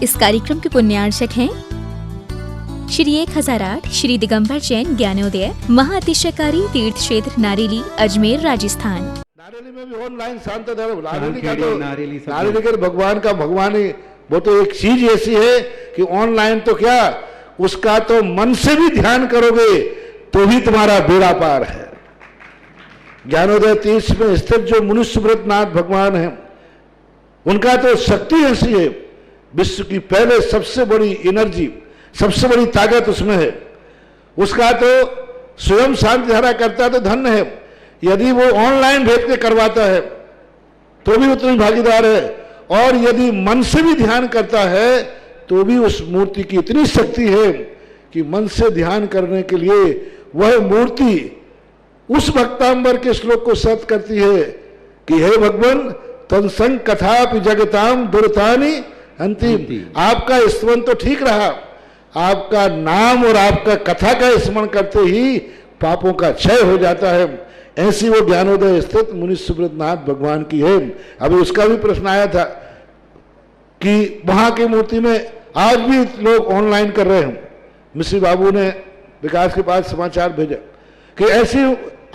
इस कार्यक्रम के पुण्यार्चक हैं श्री 1008 श्री दिगंबर जैन ज्ञानोदय महाअतिशयकारी तीर्थ क्षेत्र नारेली अजमेर राजस्थान। नारेली में भी ऑनलाइन शांत नारेली का भगवान का भगवान ही वो तो एक चीज ऐसी है कि ऑनलाइन तो क्या उसका तो मन से भी ध्यान करोगे तो भी तुम्हारा बेड़ा पार है। ज्ञानोदय तीर्थ में स्थित जो मुनि सुब्रतनाथ भगवान है उनका तो शक्ति ऐसी है, विश्व की पहले सबसे बड़ी एनर्जी सबसे बड़ी ताकत उसमें है। उसका तो स्वयं शांति धारा करता तो धन्य है, यदि वो ऑनलाइन भेज के करवाता है तो भी उतनी भागीदार है, और यदि मन से भी ध्यान करता है तो भी उस मूर्ति की इतनी शक्ति है कि मन से ध्यान करने के लिए वह मूर्ति उस भक्तांबर के श्लोक को सत करती है कि हे भगवान तत्संग कथापि जगताम दुर्तानि अंतिम। आपका स्मरण तो ठीक रहा, आपका नाम और आपका कथा का स्मरण करते ही पापों का क्षय हो जाता है। ऐसी वो ज्ञानोदय स्थित मुनि सुब्रतनाथ भगवान की है। अभी उसका भी प्रश्न आया था कि वहां की मूर्ति में आज भी लोग ऑनलाइन कर रहे हैं। मिश्री बाबू ने विकास के पास समाचार भेजा कि ऐसी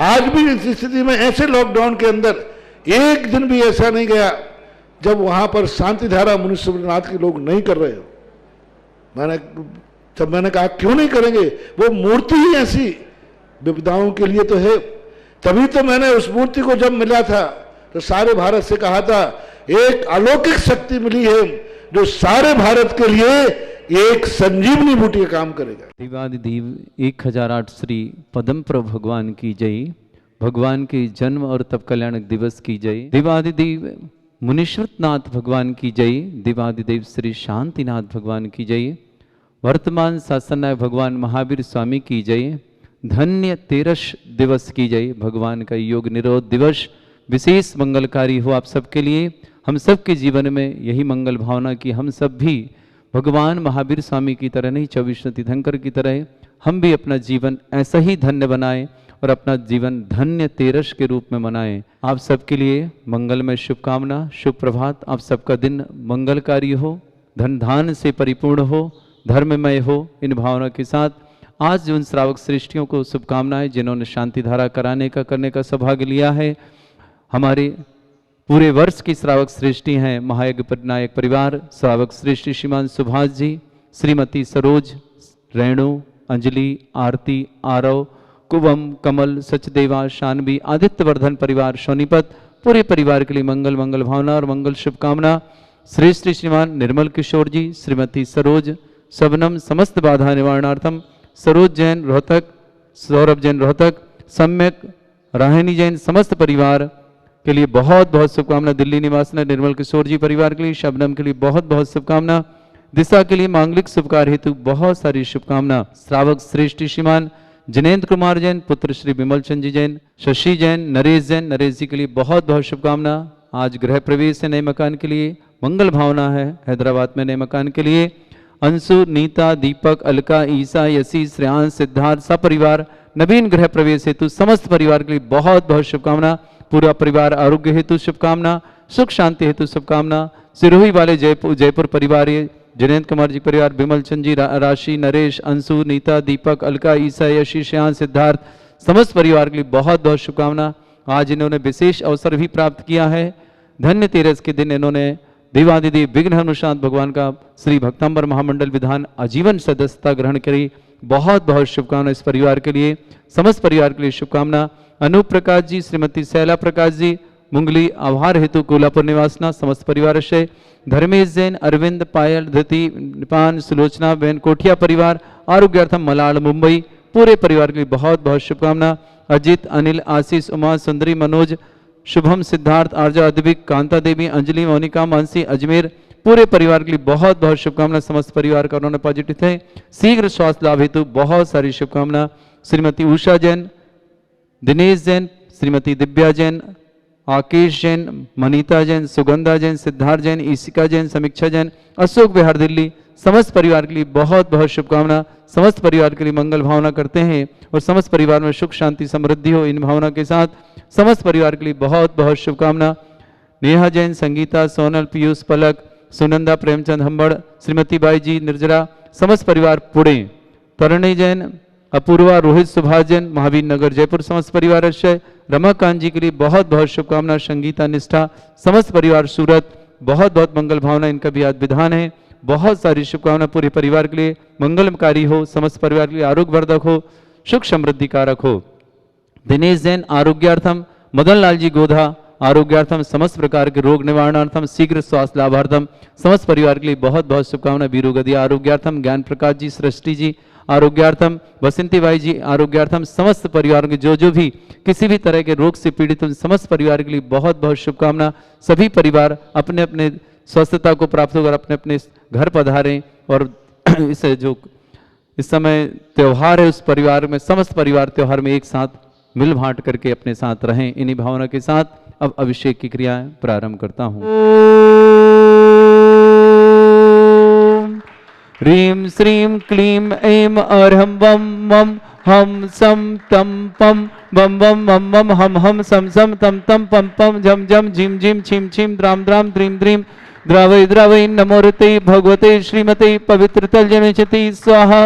आज भी इस स्थिति में ऐसे लॉकडाउन के अंदर एक दिन भी ऐसा नहीं गया जब वहां पर शांति धारा मुनि सुब्रतनाथ के लोग नहीं कर रहे हो। मैंने कहा क्यों नहीं करेंगे, वो मूर्ति ही ऐसी विपदाओं के लिए तो है। तभी तो मैंने उस मूर्ति को जब मिला था तो सारे भारत से कहा था एक अलौकिक शक्ति मिली है जो सारे भारत के लिए एक संजीवनी बूटी का काम करेगा। देवादिदेव 1008 श्री पदमप्रभ भगवान की जय। भगवान के जन्म और तप कल्याणक दिवस की जय। देवादिदेव मुनीश्वरनाथ भगवान की जय। देवादिदेव श्री शांतिनाथ भगवान की जय। वर्तमान शासन नायक भगवान महावीर स्वामी की जय। धन्य तेरस दिवस की जय। भगवान का योग निरोध दिवस विशेष मंगलकारी हो आप सबके लिए। हम सबके जीवन में यही मंगल भावना कि हम सब भी भगवान महावीर स्वामी की तरह नहीं, 24 तीर्थंकर की तरह हम भी अपना जीवन ऐसा ही धन्य बनाएं और अपना जीवन धन्य तेरस के रूप में मनाएं। आप सबके लिए मंगलमय शुभकामना, शुभ प्रभात। आप सबका दिन मंगलकारी हो, धन धान से परिपूर्ण हो, धर्ममय हो। इन भावना के साथ आज उन श्रावक श्रेष्ठियों को शुभकामनाएं जिन्होंने शांति धारा करने का सौभाग्य लिया है। हमारे पूरे वर्ष की श्रावक श्रेष्ठी हैं महायज्ञ नायक परिवार, श्रावक श्रेष्ठी श्रीमान सुभाष जी, श्रीमती सरोज, रेणु, अंजलि, आरती, आरव, कुवम, कमल, सचदेवा, शानवी, आदित्यवर्धन परिवार सोनीपत, पूरे परिवार के लिए मंगल भावना और मंगल शुभकामना। श्रेष्ठ श्रीमान निर्मल किशोर जी, श्रीमती सरोज, सबनम समस्त बाधा निवारणार्थम, सरोज जैन रोहतक, सौरभ जैन रोहतक, सम्यक राहिनी जैन समस्त परिवार के लिए बहुत बहुत शुभकामना। दिल्ली निवास निर्मल किशोर जी परिवार के लिए, शबनम के लिए बहुत बहुत शुभकामना। दिशा के लिए मांगलिक शुभ कार्य हेतु बहुत सारी शुभकामना। श्रावक श्रेष्ठ श्रीमान जिनेन्द्र कुमार जैन, पुत्र श्री विमल चंद जी जैन, शशि जैन, नरेश जी के लिए बहुत बहुत शुभकामना। आज गृह प्रवेश है नए मकान के लिए, मंगल भावना है हैदराबाद में नए मकान के लिए। अंशु, नीता, दीपक, अलका, ईसा, यशी, श्रेयांश, सिद्धार्थ सपरिवार नवीन गृह प्रवेश हेतु समस्त परिवार के लिए बहुत बहुत शुभकामना। पूरा परिवार आरोग्य हेतु शुभकामना, सुख शांति हेतु शुभकामना। सिरोही वाले जयपुर परिवार, जिनेन्द्र कुमार जी परिवार, विमल चंद जी, राशि, नरेश, अंशु, नीता, दीपक, अलका, ईसा, यशी, श्रेयांश, सिद्धार्थ समस्त परिवार के लिए बहुत बहुत शुभकामना। आज इन्होंने विशेष अवसर भी प्राप्त किया है। धन्य तेरस के दिन इन्होंने देवादिदेव विघ्न हनुशांत भगवान का श्री भक्तांबर महामंडल विधान आजीवन सदस्यता ग्रहण करी। बहुत बहुत शुभकामना इस परिवार के लिए, समस्त परिवार के लिए शुभकामना। अनूप प्रकाश जी, श्रीमती शैला प्रकाश जी, मुंगली आभार हेतु कोल्हापुर निवासना समस्त परिवार से। धर्मेश जैन, अरविंद, पायल, धृति, निपान, सुलोचना बहन कोठिया परिवार आरोग्यार्थम मलाड मुंबई पूरे परिवार के लिए बहुत बहुत शुभकामना। अजित, अनिल, आशीष, उमा, सुंदरी, मनोज, शुभम, सिद्धार्थ, आर्जा, अद्विक, कांता देवी, अंजलि, मोनिका, मानसी, अजमेर पूरे परिवार के लिए बहुत बहुत शुभकामना। समस्त परिवार का उन्होंने पॉजिटिव थे, शीघ्र स्वास्थ्य लाभ हेतु बहुत सारी शुभकामना। श्रीमती उषा जैन, दिनेश जैन, श्रीमती दिव्या जैन, आकेश जैन, मनीता जैन, सुगंधा जैन, सिद्धार्थ जैन, ईशिका जैन, समीक्षा जैन, अशोक विहार दिल्ली समस्त परिवार के लिए बहुत बहुत शुभकामना। समस्त परिवार के लिए मंगल भावना करते हैं और समस्त परिवार में सुख शांति समृद्धि हो। इन भावना के साथ समस्त परिवार के लिए बहुत बहुत शुभकामना। नेहा जैन, संगीता, सोनल, पीयूष, पलक, सुनंदा प्रेमचंद हम्बड़, श्रीमती बाई जी निर्जरा, समस्त परिवार पुणे, तरुणी जैन, अपूर्वा, रोहित, सुभाष जैन, महावीर नगर जयपुर, समस्त परिवार अक्षय, रमाकांत जी के लिए बहुत बहुत शुभकामना, संगीता निष्ठा, समस्त परिवार सूरत, बहुत बहुत मंगल भावना, इनका भी आज विधान है, बहुत सारी शुभकामना पूरे परिवार के लिए मंगलकारी हो, समस्त परिवार के लिए आरोग्यवर्धक हो, सुख समृद्धि कारक हो। दिनेश जैन आरोग्यार्थम, मदन लाल जी गोधा आरोग्यार्थम, समस्त प्रकार के रोग निवारणार्थम, शीघ्र स्वास्थ्य लाभार्थम, समस्त परिवार के लिए बहुत बहुत शुभकामना। बीरू गदिया आरोग्यार्थम, ज्ञान प्रकाश जी, सृष्टि जी आरोग्यार्थम, बसंती बाई जी आरोग्यार्थम, समस्त परिवार के जो भी किसी भी तरह के रोग से पीड़ित उन समस्त परिवार के लिए बहुत बहुत शुभकामना। सभी परिवार अपने अपने स्वस्थता को प्राप्त होकर अपने अपने घर पधारें और इस समय त्योहार है, उस परिवार में समस्त परिवार त्योहार में एक साथ मिल बांट करके अपने साथ रहें। इन्हीं भावना के साथ अब अभिषेक की क्रियाएं प्रारंभ करता हूं। ह्रीं श्रीं क्लीं ऐं अर्हं वं मं हम सम तम पम बम बम मम मम हम हम सम सम तम तम पम पम झम झम झिम झिम छिम छिम द्राम द्राम द्रीम द्रीम द्रावै द्रावै नमोरते भगवते श्रीमते पवित्र तलजनचति स्वाहा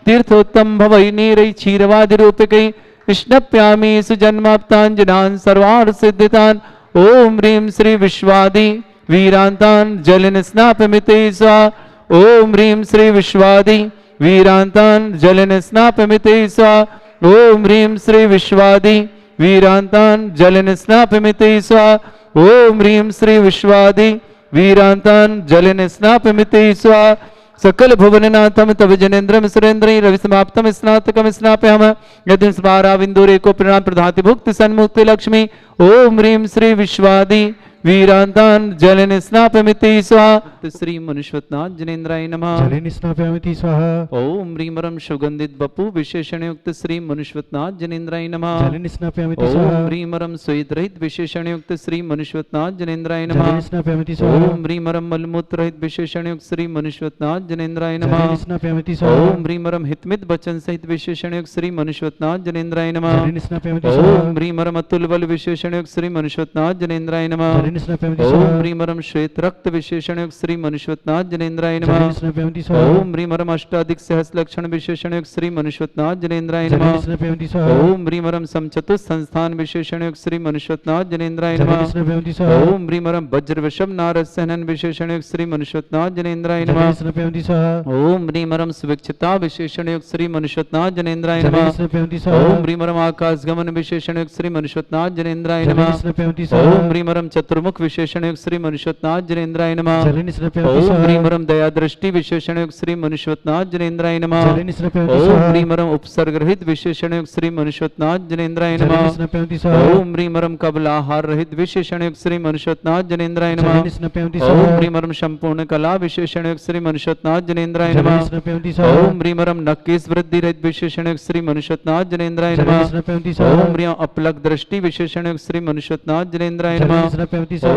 तीर्थोत्तम भवै नीरै क्षीरवादि रूपकै स्नप्यामि सुजन्माप्ताञ्जनान् सर्वार्थ सिद्धितान्। ओम ह्रीं श्री विश्वादि वीरान्तान् जलेन स्नापमिते स्वाहा। ओम ह्रीं श्री विश्वादि वीरान्तान् जलेन स्नापमिते स्वाहा। ओम ह्रीं श्री विश्वादि वीरान्तान् जलेन स्नापमिते स्वाहा। ओम ह्रीं श्री विश्वादि वीरान्तान् जलेन स्नापमिते स्वाहा। सकल भुवननाथम तव जनेन्द्रम सुरेन्द्र रवि समाप्तम स्नातकम स्नापयाम यदि स्माराविंदुरे को प्रणाम प्रधाति भुक्ति सन्मुक्ति लक्ष्मी। ओम ह्रीं श्री विश्वादि वीरान्तान् जलेन स्नापमिति स्वाहा। श्री मनुष्वतनाथ जनेन्द्राय नमः। जलेन स्नापयामिति स्वाहा। ओम ह्रीं रम सुगंधित बपु विशेषण युक्त श्री मनुष्वतनाथ जनेन्द्राय नमः। जलेन स्नापयामिति स्वाहा। ओम ह्रीं रम स्वेद रहित विशेषण युक्त श्री मनुष्वतनाथ जनेन्द्राय नमः। जलेन स्नापयामिति स्वाहा। ओम ह्रीं रम मलमूत्र रहित विशेषण युक्त श्री मनुष्वतनाथ जनेन्द्राय नमः। जलेन स्नापयामिति स्वाहा। ओम ह्रीं रम हितमित वचन सहित विशेषण युक्त श्री मनुष्वतनाथ जनेन्द्राय नमः। जलेन स्नापयामिति स्वाहा। ओम ह्रीं रम अतुल बल विशेषण युक्त श्री मनुष्वतनाथ जनेन्द्राय नमः। जलेन स्नापयामिति स्वाहा। ओम ह्रीं रम श्वेत रक्त विशेषण युक्त श्री मनुष्वतनाथ जनेन्द्राय नमः। जलेन स्नापयामिति स्वाहा। ओम ह्रीं रम अष्टाधिक सहस्र लक्षण विशेषण युक्त श्री मनुष्वतनाथ जनेन्द्राय जलेन नमः। स्नापयामिति स्वाहा। ओम ह्रीं रम समचतुष संस्थान विशेषण युक्त श्री मनुष्वतनाथ जनेन्द्राय जलेन नमः। स्नापयामिति स्वाहा। ओम ह्रीं रम वज्र वृषभ नारद सहनन विशेषण युक्त श्री मनुष्वतनाथ जनेन्द्राय जलेन नमः। स्नापयामिति स्वाहा। ओम ह्रीं रम सुविक्षिता विशेषण युक्त श्री मनुष्वतनाथ जनेन्द्राय जलेन नमः। स्नापयामिति स्वाहा। ओम ह्रीं रम आकाश गमन विशेषण युक्त श्री मनुष्वतनाथ जनेन्द्राय जलेन नमः। स्नापयामिति स्वाहा। ओम ह्रीं रम चतुर्मुख विशेषण युक्त श्री मनुष्वतनाथ जनेन्द्राय नमः। जलेन स्नापयामिति ओम स्वाहा। ह्रीं रम दया दृष्टि विशेषण युक्त श्री मनुष्वतनाथ जनेन्द्राय नमः। जलेन स्नापयामिति ओम स्वाहा। ह्रीं रम उपसर्ग रहित विशेषण युक्त श्री मनुष्वतनाथ जनेन्द्राय जलेन नमः। स्नापयामिति स्वाहा। ओम ह्रीं रम कबलाहार रहित विशेषण युक्त श्री मनुष्वतनाथ जनेन्द्राय नमः। जलेन स्नापयामिति ओम स्वाहा। ह्रीं रम संपूर्ण कला विशेषण युक्त श्री मनुष्वतनाथ जनेन्द्राय जलेन नमः। स्नापयामिति स्वाहा। ओम ह्रीं रम नकेश वृद्धि रहित विशेषण युक्त श्री मनुष्वतनाथ जनेन्द्राय जलेन नमः। स्नापयामिति स्वाहा। ओम ह्रीं अपलक दृष्टि विशेषण युक्त श्री मनुष्वतनाथ जनेन्द्राय जलेन नमः। स्नापयामिति स्वाहा।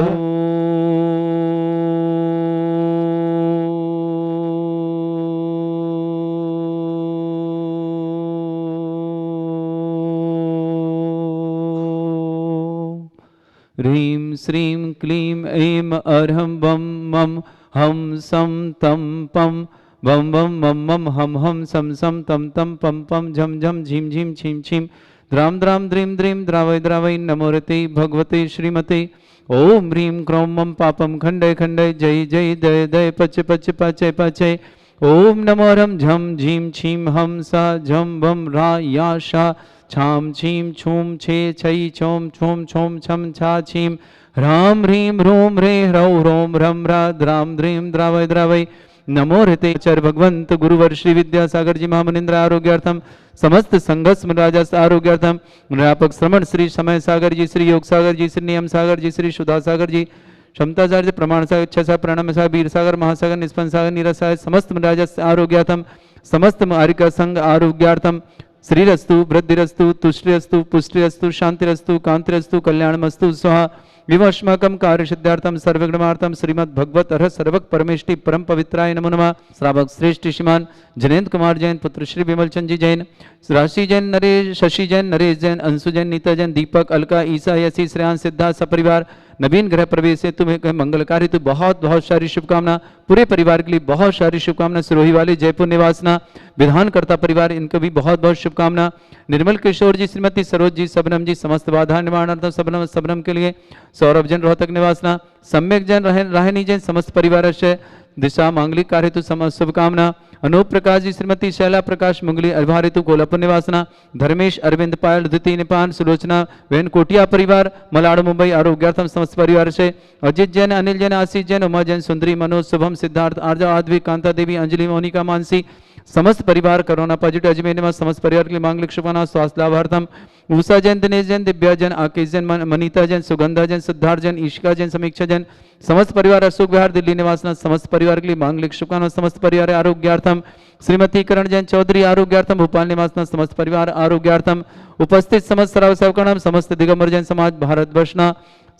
ह्रीं श्रीं क्लीं ऐं अर्हं वं मं हम सम तम पम बम बम मम मम हम हम सम सम तम तम पम पम झम झम झिम झिम छिम छिम द्राम द्राम द्रीम द्रीम द्रावै द्रावै नमोरते भगवते श्रीमते। ओम ह्रीं क्रों मम पापम खंडय खंडय जय जय दय दय पच पच पचय पचय। ओम नमो रम झम झीम छीम हम सा झम भम रा या शा छाम छीम छूम छे छई छोम छोम छोम छम छा छीम ह्राम ह्रीं ह्रूम ह्रे ह्रौ ह्रोम ह्रम ह्रा द्राम द्रीम द्रावय द्रावय नमो ऋते चर भगवंत गुरुवर श्री विद्यासागर जी महामनिंद्र आरोग्यार्थम समस्त संघर्ष राजा आरोग्यार्थम व्यापक श्रमण श्री समय सागर जी श्री योग सागर जी श्री नियम सागर जी श्री सुधा सागर जी क्षमता सागर जी प्रमाण सागर इच्छा सागर प्रणम सागर वीर सागर महासागर निष्पन्न सागर नीरज सागर समस्त राजा आरोग्यार्थम समस्त मारिका संघ आरोग्यार्थम श्रीरस्तु वृद्धिरस्तु तुष्टिरस्तु पुष्टिरस्तु शांतिरस्तु कांतिरस्तु कल्याणमस्तु स्वाहा। विवश्मकम कार्य सिद्धार्थम सर्वगणमार्थम श्रीमद भगवत अर्ह सर्वक परमेष्टि परम पवित्राय नमो नमः। श्रावक श्रेष्ठ श्रीमान जनेन्द्र कुमार जैन पुत्र श्री विमल चंद जी जैन राशि जैन नरेश शशि जैन नरेश जैन अंशु जैन नीता जैन दीपक अलका ईसा यसी श्रेयांश सिद्धार्थ सपरिवार नवीन गृह प्रवेश हेतु में मंगलकारी हेतु बहुत बहुत सारी शुभकामना। पूरे परिवार के लिए बहुत सारी शुभकामना। सिरोही वाले जयपुर निवासना विधानकर्ता परिवार, इनको भी बहुत बहुत शुभकामना। निर्मल किशोर जी, श्रीमती सरोज जी, सबनम जी, समस्त बाधा निवारणार्थम सबनम के लिए। सौरभ जैन रोहतक निवासना, सम्यक जैन राहनी जैन समस्त परिवार से दिशा मांगलिक कार्य हेतु समस्त शुभकामना। अनूप प्रकाश जी, श्रीमती शैला प्रकाश मुंगली अल्भार हेतु कोल्हापुर निवासना। धर्मेश अरविंद पायल द्वितीय निपान सुलोचना वेन कोटिया परिवार मलाड मुंबई आरोग्यार्थम समस्त परिवार से। अजित जैन, अनिल जैन, आशीष जैन, उमा जैन, सुंदरी, मनोज, शुभम, सिद्धार्थ, आर्जा, आद्वी, कांता देवी, अंजलि, मोनिका, मानसी समस्त परिवार कोरोना पॉजिटिव अजमेर निवास समस्त परिवार के लिए मांगलिक शुभकामना स्वास्थ्य लाभार्थम। उषा जैन, दिनेश जैन, दिव्या जैन, आकेश जैन, मनीता जैन, सुगंधा जैन, सिद्धार्थ जैन, ईशिका जैन, समीक्षा जैन समस्त परिवार अशोक विहार दिल्ली निवासना समस्त परिवार के लिए मांगलिक शुभकामना समस्त परिवार आरोग्यार्थम। श्रीमती करण जैन चौधरी आरोग्यार्थम भोपाल निवासना समस्त परिवार आरोग्यार्थम। उपस्थित समस्त सर्व सेवकानाम समस्त दिगंबर जैन समाज भारत वर्षना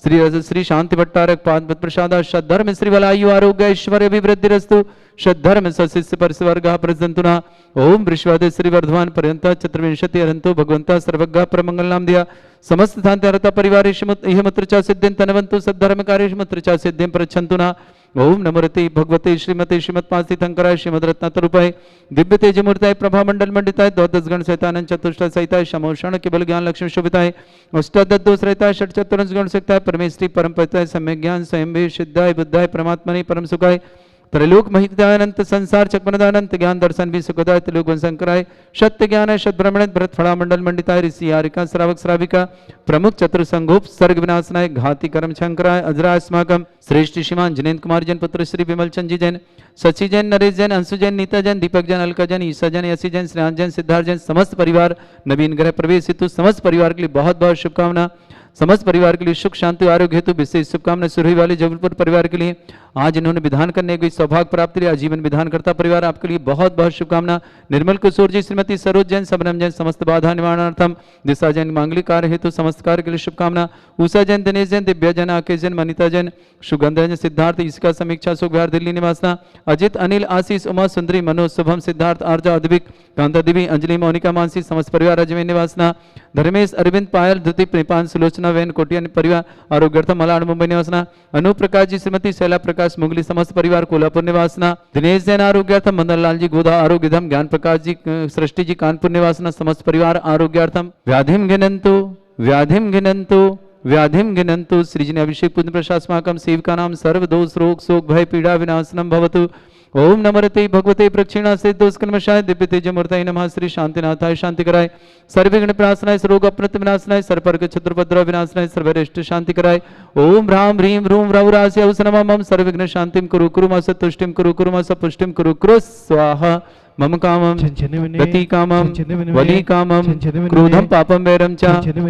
श्री शांति भट्टारक पाद प्रसाद सद्धर्म श्री वलायु आरोग्य ऐश्वर्य अभिवृद्धि रस्तु सद्धर्म सशिष्य परिस्वर्ग प्रसंतुना। ओम वृषवादे श्री वर्धमान पर्यंत चतुर्विंशति अरंतो भगवंता सर्वज्ञ परमंगल नाम दिया समस्त शांति अरता परिवार इहमत्र च सिद्धिं तनवंतु सद्धर्म कार्येषु च सिद्धिं प्रच्छन्तुना। ओम नमोरते भगवते श्रीमते श्रीमत्पासी तंकराय श्रीमद रत्नातरूपाय दिव्य तेजमूर्ताय प्रभा मंडल मंडिताय द्वादश गण सहितानंद चतुष्ट सहिताय शमोषण केवल ज्ञान लक्ष्मी शोभिताय अष्टादश रहताय षट चतुर्थ गण सहिताय परमेश्वरी परम पतिताय सम्यक ज्ञान स्वयं सिद्धाय बुद्धाय परमात्मने परम सुखाय त्रैलोक महितानंत संसार चक्मनदानंत ज्ञान दर्शन भी सुखदाय त्रिलोक वंशंकराय सत्य ज्ञान शत ब्रह्मण भरत फड़ा मंडल मंडिताय ऋषि यारिका श्रावक श्राविका प्रमुख चतुर संगोप सर्ग विनाशनाय घाति कर्म शंकराय अजरा अस्माकम श्रेष्ठ श्रीमान जिनेन्द्र कुमार जैन पुत्र श्री विमल चंद जी जैन शशि जैन नरेश जैन अंशु जैन नीता जैन दीपक जैन अलका जैन ईसा जैन यशी जैन श्रेयांश जैन सिद्धार्थ जैन समस्त परिवार नवीन गृह प्रवेश हेतु समस्त परिवार के लिए बहुत बहुत शुभकामना। समस्त परिवार के लिए सुख शांति आरोग्य हेतु विशेष शुभकामना। सुरही वाले जबलपुर परिवार के लिए आज इन्होंने विधान करने की सौभाग्य प्राप्त किया। आजीवन विधान करता परिवार आपके लिए बहुत बहुत शुभकामना। निर्मल किशोर जी, श्रीमती सरोज जैन, सबनम जैन समस्त बाधा निवारणार्थम। दिशा जैन मांगलिक कार्य हेतु समस्त कार्य के लिए शुभकामना। उषा जैन, दिनेश जैन, दिव्या जैन, आकेश जैन, मनीता जैन, सुगंधा जैन, सिद्धार्थ, इसका समीक्षा सुख विहार दिल्ली निवासना। अजित, अनिल, आशीष, उमा, सुंदरी, मनोज, शुभम, सिद्धार्थ, आर्जा, अद्विक, कांता देवी, अंजलि, मोनिका, मानसी समस्त परिवार अजमेर निवासना। धर्मेश अरविंद पायल द्वितीय निपान सुलोचना वेन कोटिया परिवार आरोग्यार्थम मलाड मुंबई निवासना। अनूप प्रकाश जी, श्रीमती शैला प्रकाश मुंगली समस्त परिवार कोल्हापुर निवासना। दिनेश जैन आरोग्यार्थम, मदन लाल जी गोधा आरोग्यधम, ज्ञान प्रकाश जी सृष्टि जी कानपुर निवासना समस्त परिवार आरोग्यार्थम। व्याधिम घिनंतु व्याधिम घिनंतु व्याधिम घिनंतु सृजने अभिषेक पुण्य प्रशास्माकम सेविका नाम सर्व दोष रोग शोक भय पीड़ा विनाशनम भवतु। ओम नमरते भगवते प्रक्षिणा से दोषकर्मशाय दिव्य तेजमूर्ताय नमः। श्री शांतिनाथाय शांति कराय सर्वविघ्न प्रणाशनाय रोग अप्रत विनाशनाय सर्पर्क क्षत्रपद्रव विनाशनाय सर्वरिष्ट शांति कराय। ओम ह्राम ह्रीं ह्रूं रौरास्य औसनमः मम सर्वविघ्न शांतिं कुरु कुरु मस तुष्टिं कुरु कुरु मस पुष्टिं कुरु कुरु स्वाहा। मम कामम गति कामम वली कामम क्रोधम पापम वैरम च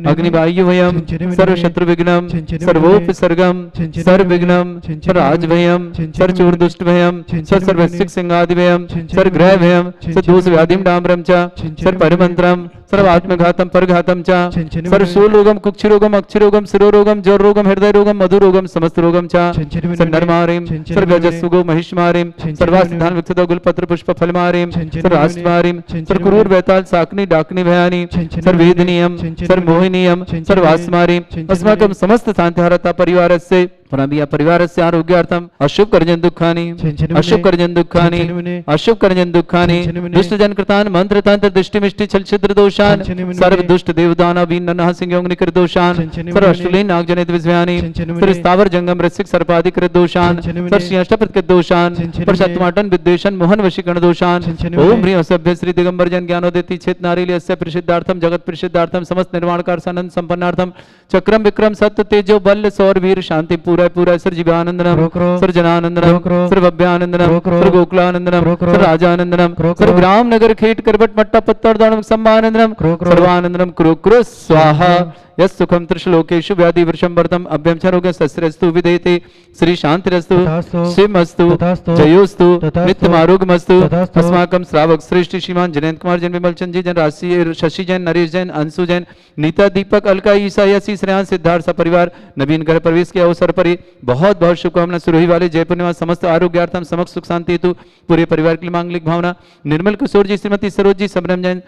अग्निवायु भयम सर्व शत्रु विघ्नम सर्वोपसर्गम सर्व विघ्नम सर्वराज भयम सर्व चोर दुष्ट भयम सर्व सिंगादि भयम सर्व ग्रह भयम सर्व दोष व्याधिम डाम्रम च सर्व परमंत्रम सर्व आत्मघातम परघातम च सर्व शूल रोगम कुक्षि रोगम अक्षि रोगम शिरो रोगम जर रोगम हृदय रोगम मधु रोगम समस्त रोगम च सर्व नरमारिम सर्व गजस्सुगो महिष्मारिम सर्वास्धान विक्षित गुलपत्र पुष्प फलमारिम सर्वास्मारिम सर्व क्रूर बेताल साकनी डाकनी भयानी सर्वेदनीयम सर्व मोहिनीयम सर्वास्मारिम अस्माकं समस्त शांतिहारता परिवारस्य पुनः परिवारस्य आरोग्यार्थम अशुभ कर्जन दुःखानि अशुभ कर्जन दुःखानि अशुभ कर्जन दुःखानि दुष्ट जन कृतान मंत्र तंत्र दृष्टि मिष्टि छल छिद्र दोषान सर्व दुष्ट देवदानव विननः सिंह निकृत दोषान सर्व अष्टलीन नाग जनित विषयानि सर्व स्थावर जंगम रसिक सर्पादि कृत दोषान सर्व सिंहष्टपद कृत दोषान सर्व शतमाटन विद्वेषण मोहन वशीकरण दोषान। ओम ह्रीं असभ्य श्री दिगंबर जन ज्ञानोदयति चेत नारीली अस्य प्रसिद्धार्थम जगत प्रसिद्धार्थम समस्त निर्माणकार सानंद संपन्नार्थम चक्रम विक्रम सत्य तेजो बल सौर वीर शांति पूरा पूरा सर जीवानंदनम सर जनानंदनम सर भव्यानंदनम सर गोकुलानंदनम सर राजानंदनम सर ग्राम नगर खेट करबट मट्टा पत्तर दानम सम्मानंदनम सर्वानंदनम कुरु कुरु स्वाहा। यस् सुखम त्रिशलोकेषु व्याधि वृषंवर्तम अभ्यंचरोग्य सस्रस्तु विदेते श्री शांतिरस्तु शिवमस्तु जयोस्तु नित्यमारोग्यमस्तु। अस्माकं श्रावक श्रेष्ठ श्रीमान जिनेन्द्र कुमार जैन विमल चंद जी जैन राशि शशि जैन नरेश जैन अंशु जैन नीता दीपक अलका ईसा यशी श्रेयांश सिद्धार्थ परिवार नवीन घर प्रवेश के अवसर पर बहुत बहुत शुभकामना। सुरही वाले जयपुर निवास समस्त आरोग्यार्थम समस्त सुख शांति हेतु पूरे परिवार के लिए मांगलिक भावना। निर्मल किशोर जी, श्रीमती सरोज जी, सबनम जैन,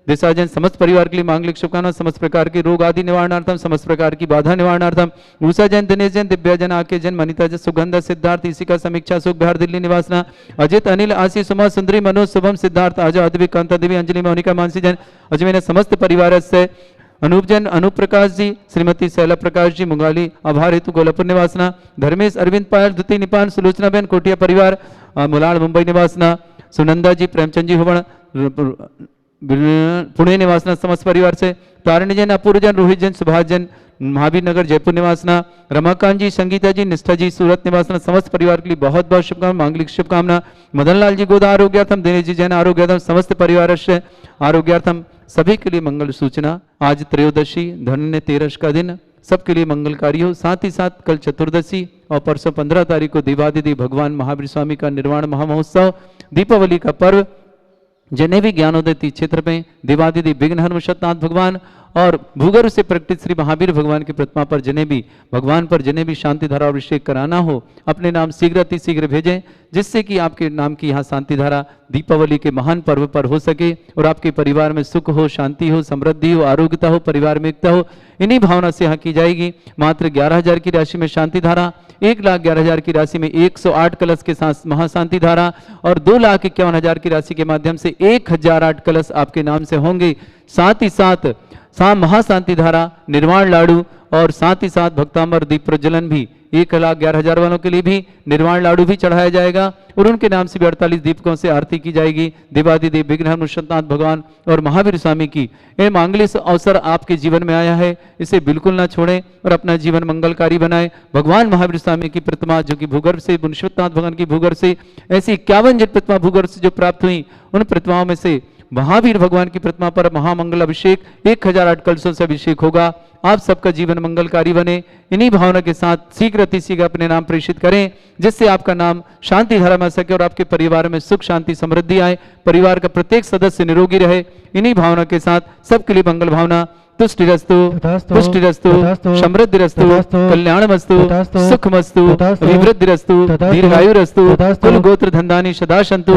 दिशाजन समस्त परिवार के लिए मांगलिक शुभकामना, समस्त प्रकार के रोग आदि निवारणार्थम, समस्त प्रकार की बाधा निवारणार्थम। उषा जैन, दिनेश जैन, दिव्या जन, आके जन, मनीता जन, सुगंधा, सिद्धार्थ, इसिका, समीक्षा, सुख, बिहार, दिल्ली निवासना, अजित, अनिल, आशीष, सुमा, सुंदरी, मनोज, शुभम, सिद्धार्थ, आजा, दिव्य, कांता देवी, अंजलि, मोनिका, मानसी जन, अजमेर समस्त परिवार से अनूप जन, अनूप प्रकाश जी, श्रीमती शैला प्रकाश जी, मुंगाली, आभार हेतु गोलापुर निवासना, धर्मेश, अरविंद पायल, द्वितीय निपान, सुलोचना बेन, कोटिया परिवार, मुलाड़, मुंबई निवासना, सुनंदा जी, प्रेमचंद जी, हुवण, पुणे निवासना समस्त परिवार से, तारिणी जैन, अपूर्व जन, रोहित जैन, सुभाष जैन, महावीर नगर जयपुर निवासना, रमाकांत जी, संगीता जी, निष्ठा जी, सूरत निवासना समस्त परिवार के लिए बहुत बहुत शुभकामना, मांगलिक शुभकामना। मदन लाल जी, गोदा आरोग्यार्थम, दिनेश जी जैन आरोग्यार्थम, समस्त परिवार से आरोग्यार्थम, सभी के लिए मंगल सूचना। आज त्रयोदशी धन्य तेरस का दिन सबके लिए मंगलकारी हो। साथ ही साथ कल चतुर्दशी और परसों 15 तारीख को देवादिदेव भगवान महावीर स्वामी का निर्वाण महामहोत्सव, दीपावली का पर्व। जिन्हें भी ज्ञानोदय तीर्थ क्षेत्र में देवादिदेव विघ्नहर मुनिषत्नाथ भगवान और भूगर्भ से प्रकटित श्री महावीर भगवान की प्रतिमा पर जिन्हें भी भगवान पर जिन्हें भी शांति धारा अभिषेक कराना हो, अपने नाम शीघ्र अति शीघ्र भेजें, जिससे कि आपके नाम की यहाँ शांति धारा दीपावली के महान पर्व पर हो सके और आपके परिवार में सुख हो, शांति हो, समृद्धि हो, आरोग्यता हो, परिवार में एकता हो। इन्हीं भावना से यहाँ की जाएगी। मात्र 11,000 की राशि में शांति धारा, 1,11,000 की राशि में 108 कलश के साथ महाशांति धारा और 2,51,000 की राशि के माध्यम से 1,008 कलश आपके नाम से होंगे। साथ ही साथ महाशांति धारा, निर्वाण लाडू और साथ ही साथ भक्तांबर दीप प्रज्वलन भी 1,11,000 वालों के लिए भी निर्वाण लाडू भी चढ़ाया जाएगा और उनके नाम से भी 48 दीपकों से आरती की जाएगी। देवादिदेव विघ्नहर मुनिषत्नाथ भगवान और महावीर स्वामी की यह मांगलिक अवसर आपके जीवन में आया है, इसे बिल्कुल ना छोड़ें और अपना जीवन मंगलकारी बनाएं। भगवान महावीर स्वामी की प्रतिमा जो कि भूगर्भ से, मुनिषत्नाथ भगवान की भूगर्भ से ऐसी 51 जिन प्रतिमा भूगर्भ से जो प्राप्त हुई, उन प्रतिमाओं में से महावीर भगवान की प्रतिमा पर महामंगल अभिषेक 1,008 कलशों से अभिषेक होगा। आप सबका जीवन मंगलकारी बने। इन्हीं भावना के साथ शीघ्र अतिशीघ्र अपने नाम प्रेषित करें, जिससे आपका नाम शांति धारा में सके और आपके परिवार में सुख शांति समृद्धि आए, परिवार का प्रत्येक सदस्य निरोगी रहे। इन्हीं भावना के साथ सबके लिए मंगल भावना। तुष्टिरस्तु, पुष्टिरस्तु, समृद्धिरस्तु, कल्याणमस्तु, सुखमस्तु, अभिवृद्धिरस्तु, दीर्घायुरस्तु, कुल गोत्र धन्धानि सदा सन्तु,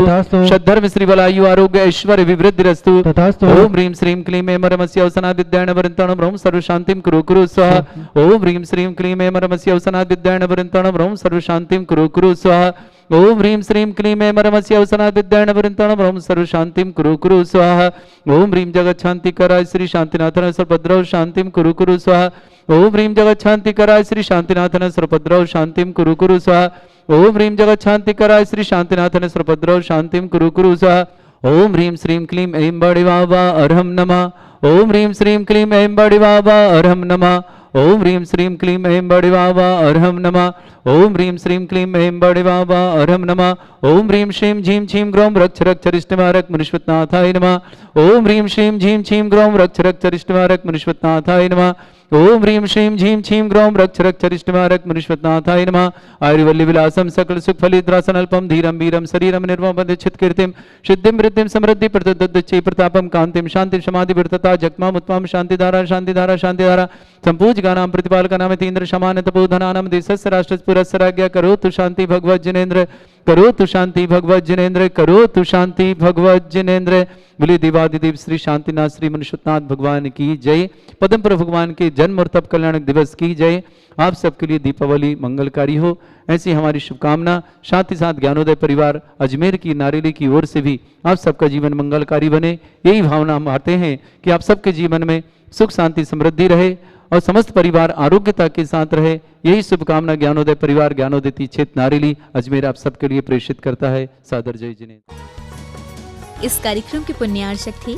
सद्धर्म श्री बलायु आरोग्य ऐश्वर्य विवृद्धिरस्तु। ओम ह्रीं श्रीं क्लीं ऐं मरमस्य अवसनात् विद्यायण वृन्ताणं ब्रह्म सर्व शांतिं कुरु कुरु स्वाहा। ओम ह्रीं श्रीं क्लीं ऐं मरमस्य अवसनात् विद्यायण वृन्ताणं ब्रह्म सर्व शांतिं कुरु कुरु स्वाहा। ओम ह्रीं श्रीं क्लीं ऐं मरमस्य अवसनात् विद्यायण वृन्ताणं ब्रह्म सर्व शांतिं कुरु कुरु स्वाहा। ओम ह्रीं जगत शांतिकराय श्री शांतिनाथन सर्वभद्रौ शांतिं कुरु कुरु स्वाहा। ओम ह्रीं जगत शांतिकराय श्री शांतिनाथन सर्वभद्रौ शांतिं कुरु कुरु स्वाहा। ओम ह्रीं जगत शांतिकराय श्री शांतिनाथन सर्वभद्रौ शांतिं कुरु कुरु स्वाहा। ओम ह्रीं श्रीं क्लीं ऐं बड़िवावा अर्हं नमः। ओम ह्रीं श्रीं क्लीं ऐं बड़िवावा अर्हं नमः। ओम ह्रीं श्रीं क्लीं ऐं बड़िवावा अर्हं नमः। ओम ह्रीं श्रीं क्लीं ऐं बड़िवावा अर्हं नमः। ओम ह्रीं श्रीं झीं छीं ग्रौं रक्ष रक्ष रिष्टमारक मुनिष्वत्नाथाय नमः। ओम ह्रीं श्रीं झीं छीं ग्रौं रक्ष रक्ष रिष्टमारक मुनिष्वत्नाथाय नमः। ओम ह्रीं श्रीं झीं छीं ग्रौं रक्ष रक्ष रिष्टमारक मुनिष्वत्नाथाय नमः। आयुर्वल्ली विलासम सकल सुख फलिद्रासन अल्पम धीरम वीरम शरीरम निर्मम छित कीर्तिम सिद्धिम वृद्धिम समृद्धि प्रतद्दच्चै प्रतापम कांतिम शांति समाधि वृत्तता जगमाम उत्तम शांतिधारा शांतिधारा शांतिधारा संपूजगानां प्रतिपालकानां तीन्द्र समान तपोधनानां देशस्य राष्ट्रस्य पुरस्य राज्ञा करोतु शांति भगवत जिनेन्द्र करोतु शांति भगवत जिनेन्द्र करोतु शांति भगवत जिनेन्द्र। बोले देवादिदेव श्री शांतिनाथ श्री मुनिषत्नाथ भगवान की जय। पद्मपुर भगवान के जन्म और तप कल्याण दिवस की जय। आप सबके लिए दीपावली मंगलकारी हो, ऐसी हमारी शुभकामना। साथ ही साथ ज्ञानोदय परिवार अजमेर की नारेली की ओर से भी आप सबका जीवन मंगलकारी बने, यही भावना हम आते हैं कि आप सबके जीवन में सुख शांति समृद्धि रहे और समस्त परिवार आरोग्यता के साथ रहे। यही शुभकामना ज्ञानोदय परिवार ज्ञानोदय तीर्थ क्षेत्र नारेली अजमेर आप सबके लिए प्रेषित करता है। सादर जय जिनेन्द्र। इस कार्यक्रम के पुण्यार्चक थे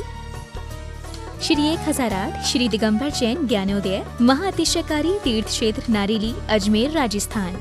श्री 1008 श्री दिगंबर जैन ज्ञानोदय महाअतिशयकारी तीर्थ क्षेत्र नारेली अजमेर राजस्थान।